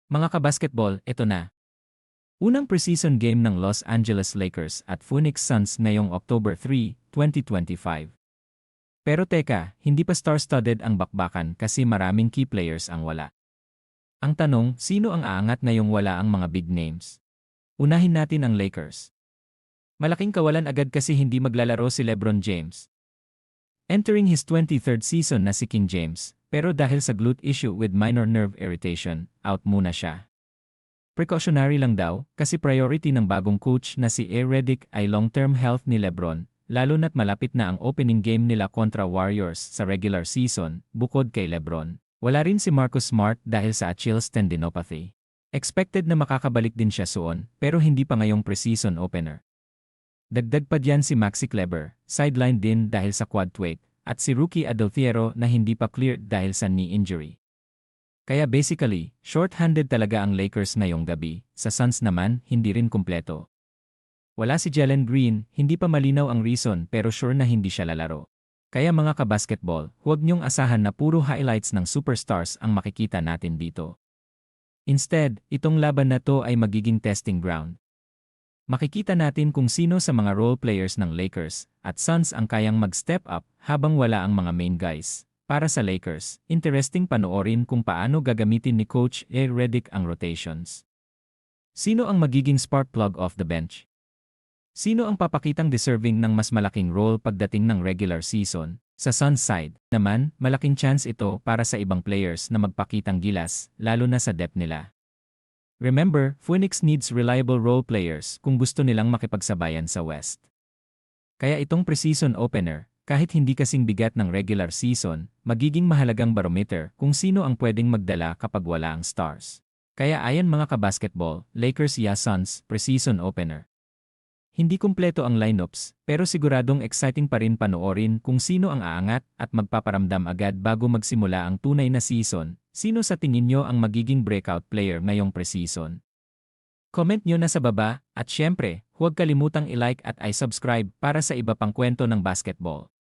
Mga kabasketball, ito na. Unang preseason game ng Los Angeles Lakers at Phoenix Suns ngayong October 3, 2025. Pero teka, hindi pa star-studded ang bakbakan kasi maraming key players ang wala. Ang tanong, sino ang aangat ngayong wala ang mga big names? Unahin natin ang Lakers. Malaking kawalan agad kasi hindi maglalaro si LeBron James. Entering his 23rd season na si King James, pero dahil sa glute issue with minor nerve irritation, out muna siya. Precautionary lang daw, kasi priority ng bagong coach na si A. Redick ay long-term health ni LeBron, lalo na't malapit na ang opening game nila kontra Warriors sa regular season, bukod kay LeBron. Wala rin si Marcus Smart dahil sa Achilles tendinopathy. Expected na makakabalik din siya soon, pero hindi pa ngayong preseason opener. Dagdag pa diyan si Maxi Kleber, sideline din dahil sa quad tweak, at si Rookie Adolfo na hindi pa cleared dahil sa knee injury. Kaya basically, short-handed talaga ang Lakers ngayong gabi, sa Suns naman, hindi rin kumpleto. Wala si Jalen Green, hindi pa malinaw ang reason pero sure na hindi siya lalaro. Kaya mga kabasketball, huwag niyong asahan na puro highlights ng superstars ang makikita natin dito. Instead, itong laban na to ay magiging testing ground. Makikita natin kung sino sa mga role players ng Lakers at Suns ang kayang mag-step up habang wala ang mga main guys. Para sa Lakers, interesting panoorin kung paano gagamitin ni Coach A. Redick ang rotations. Sino ang magiging spark plug off the bench? Sino ang papakitang deserving ng mas malaking role pagdating ng regular season? Sa Suns side naman, malaking chance ito para sa ibang players na magpakitang gilas, lalo na sa depth nila. Remember, Phoenix needs reliable role players kung gusto nilang makipagsabayan sa West. Kaya itong preseason opener, kahit hindi kasing bigat ng regular season, magiging mahalagang barometer kung sino ang pwedeng magdala kapag wala ang stars. Kaya ayan mga kabasketball, Lakers vs Suns preseason opener. Hindi kumpleto ang lineups, pero siguradong exciting pa rin panoorin kung sino ang aangat at magpaparamdam agad bago magsimula ang tunay na season. Sino sa tingin nyo ang magiging breakout player ngayong preseason? Comment nyo na sa baba, at syempre, huwag kalimutang i-like at i-subscribe para sa iba pang kwento ng basketball.